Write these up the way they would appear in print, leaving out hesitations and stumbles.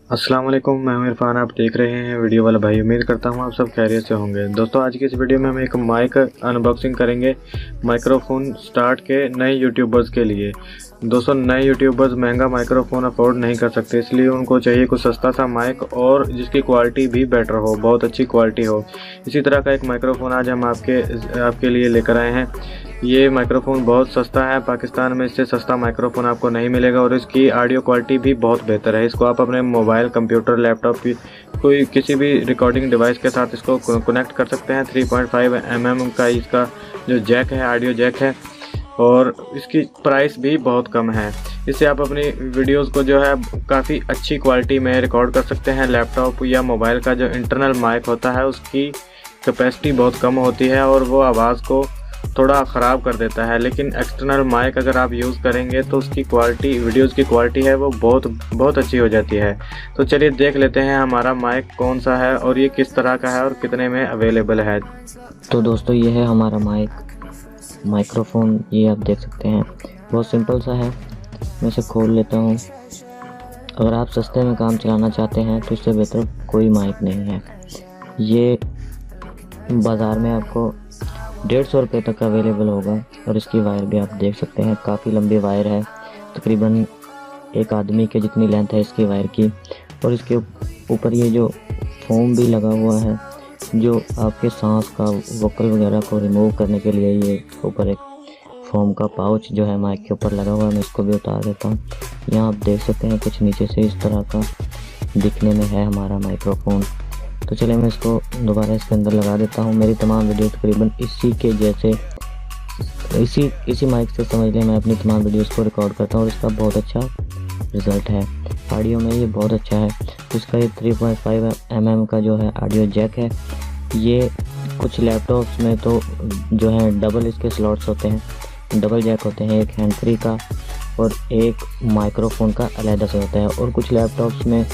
अस्सलाम वालेकुम, मैं हूं इरफान। आप देख रहे हैं वीडियो वाला भाई। उम्मीद करता हूं आप सब खैरियत से होंगे। दोस्तों, आज की इस वीडियो में हम एक माइक अनबॉक्सिंग करेंगे माइक्रोफोन स्टार्ट के नए यूट्यूबर्स के लिए। दोस्तों, नए यूट्यूबर्स महंगा माइक्रोफोन अफोर्ड नहीं कर सकते, इसलिए उनको चाहिए कुछ सस्ता सा माइक और जिसकी क्वालिटी भी बेटर हो, बहुत अच्छी क्वालिटी हो। इसी तरह का एक माइक्रोफोन आज हम आपके लिए लेकर आए हैं। ये माइक्रोफोन बहुत सस्ता है, पाकिस्तान में इससे सस्ता माइक्रोफोन आपको नहीं मिलेगा और इसकी ऑडियो क्वालिटी भी बहुत बेहतर है। इसको आप अपने मोबाइल, कंप्यूटर, लैपटॉप की कोई किसी भी रिकॉर्डिंग डिवाइस के साथ इसको कनेक्ट कर सकते हैं। 3.5 mm का इसका जो जैक है, ऑडियो जैक है, और इसकी प्राइस भी बहुत कम है। इससे आप अपनी वीडियोस को जो है काफ़ी अच्छी क्वालिटी में रिकॉर्ड कर सकते हैं। लैपटॉप या मोबाइल का जो इंटरनल माइक होता है उसकी कैपेसिटी बहुत कम होती है और वो आवाज़ को थोड़ा ख़राब कर देता है, लेकिन एक्सटर्नल माइक अगर आप यूज़ करेंगे तो उसकी क्वालिटी, वीडियोस की क्वालिटी है वो बहुत अच्छी हो जाती है। तो चलिए देख लेते हैं हमारा माइक कौन सा है और ये किस तरह का है और कितने में अवेलेबल है। तो दोस्तों, ये है हमारा माइक्रोफोन। ये आप देख सकते हैं, बहुत सिंपल सा है। मैं इसे खोल लेता हूँ। अगर आप सस्ते में काम चलाना चाहते हैं तो इससे बेहतर कोई माइक नहीं है। ये बाज़ार में आपको 150 रुपये तक अवेलेबल होगा। और इसकी वायर भी आप देख सकते हैं, काफ़ी लंबी वायर है, तकरीबन एक आदमी के जितनी लेंथ है इसकी वायर की। और इसके ऊपर ये जो फोम भी लगा हुआ है, जो आपके सांस का, वोकल वगैरह को रिमूव करने के लिए ये ऊपर एक फोम का पाउच जो है माइक के ऊपर लगा हुआ है। मैं इसको भी उतार देता हूँ। यहाँ आप देख सकते हैं कुछ नीचे से इस तरह का दिखने में है हमारा माइक्रोफोन। तो चलिए मैं इसको दोबारा इसके अंदर लगा देता हूँ। मेरी तमाम वीडियो तकरीबन इसी के जैसे इसी माइक से समझ लें मैं अपनी तमाम वीडियोस को रिकॉर्ड करता हूँ और इसका बहुत अच्छा रिज़ल्ट है। ऑडियो में ये बहुत अच्छा है। इसका ये 3.5 mm का जो है ऑडियो जैक है। ये कुछ लैपटॉप्स में तो जो है डबल इसके स्लॉट्स होते हैं, डबल जैक होते हैं, एक हैंड फ्री का और एक माइक्रोफोन का अलग से होता है। और कुछ लैपटॉप्स में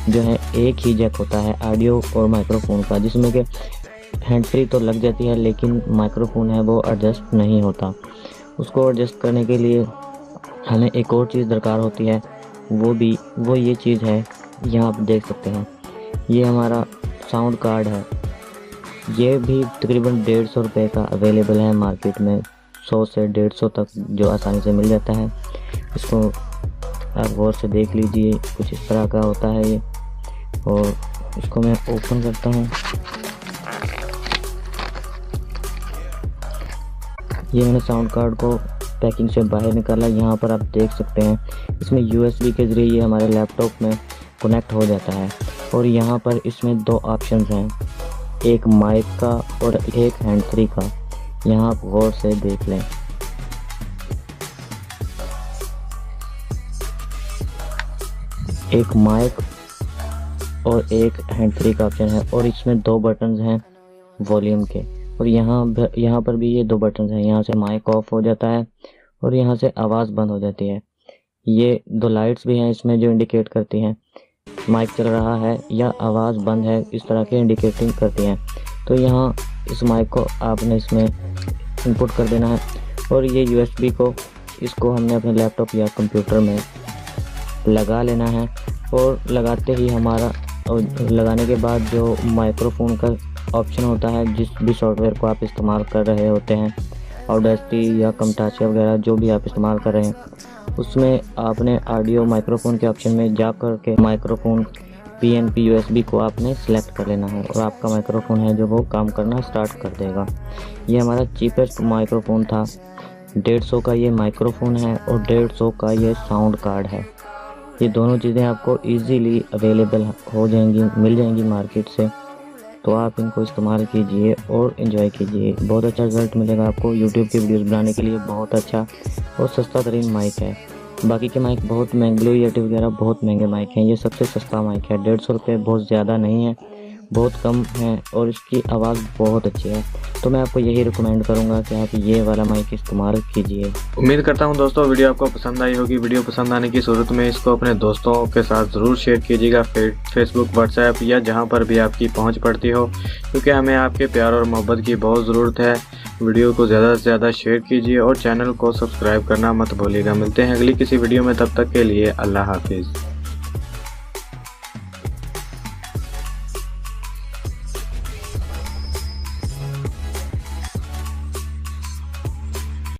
जो है एक ही जैक होता है ऑडियो और माइक्रोफोन का, जिसमें कि हैंड फ्री तो लग जाती है लेकिन माइक्रोफोन है वो एडजस्ट नहीं होता। उसको एडजस्ट करने के लिए हमें एक और चीज़ दरकार होती है, वो ये चीज़ है। यहाँ आप देख सकते हैं, ये हमारा साउंड कार्ड है। ये भी तकरीबन 150 रुपये का अवेलेबल है मार्केट में। 100 से 150 तक जो आसानी से मिल जाता है। इसको आप गौर से देख लीजिए, कुछ इस तरह का होता है ये। और इसको मैं ओपन करता हूँ। ये मैंने साउंड कार्ड को पैकिंग से बाहर निकाला। यहाँ पर आप देख सकते हैं, इसमें USB के ज़रिए ये हमारे लैपटॉप में कनेक्ट हो जाता है। और यहाँ पर इसमें 2 ऑप्शन हैं, एक माइक का और एक हैंड फ्री का। यहाँ आप गौर से देख लें। एक माइक और एक हैंड फ्री का ऑप्शन है और इसमें 2 बटन्स हैं वॉल्यूम के। और यहाँ पर भी ये 2 बटन्स हैं। यहाँ से माइक ऑफ हो जाता है और यहाँ से आवाज़ बंद हो जाती है। ये 2 लाइट्स भी हैं इसमें जो इंडिकेट करती हैं माइक चल रहा है या आवाज़ बंद है, इस तरह के इंडिकेटिंग करती हैं। तो यहाँ इस माइक को आपने इसमें इनपुट कर देना है और ये USB को इसको हमने अपने लैपटॉप या कंप्यूटर में लगा लेना है। और लगाते ही लगाने के बाद जो माइक्रोफोन का ऑप्शन होता है, जिस भी सॉफ्टवेयर को आप इस्तेमाल कर रहे होते हैं, ऑडेसिटी या कमटाचिया वगैरह जो भी आप इस्तेमाल कर रहे हैं, उसमें आपने ऑडियो माइक्रोफोन के ऑप्शन में जा कर के माइक्रोफोन PNP USB को आपने सेलेक्ट कर लेना है और आपका माइक्रोफोन है जो वो काम करना स्टार्ट कर देगा। ये हमारा चीपेस्ट माइक्रोफोन था। 150 का ये माइक्रोफोन है और 150 का ये साउंड कार्ड है। ये दोनों चीज़ें आपको इजीली अवेलेबल हो जाएंगी, मिल जाएंगी मार्केट से। तो आप इनको इस्तेमाल कीजिए और एंजॉय कीजिए। बहुत अच्छा रिजल्ट मिलेगा आपको। यूट्यूब की वीडियोस बनाने के लिए बहुत अच्छा और सस्ता तरीन माइक है। बाकी के माइक बहुत महंगे, ब्लू येटी वगैरह बहुत महंगे माइक हैं। ये सबसे सस्ता माइक है। 150 रुपये बहुत ज़्यादा नहीं है, बहुत कम है और इसकी आवाज़ बहुत अच्छी है। तो मैं आपको यही रिकमेंड करूंगा कि आप ये वाला माइक इस्तेमाल कीजिए। उम्मीद करता हूं दोस्तों वीडियो आपको पसंद आई होगी। वीडियो पसंद आने की सूरत में इसको अपने दोस्तों के साथ ज़रूर शेयर कीजिएगा, फेसबुक, व्हाट्सएप या जहां पर भी आपकी पहुंच पड़ती हो, क्योंकि हमें आपके प्यार और मोहब्बत की बहुत ज़रूरत है। वीडियो को ज़्यादा से ज़्यादा शेयर कीजिए और चैनल को सब्सक्राइब करना मत भूलिएगा। मिलते हैं अगली किसी वीडियो में, तब तक के लिए अल्लाह हाफिज़।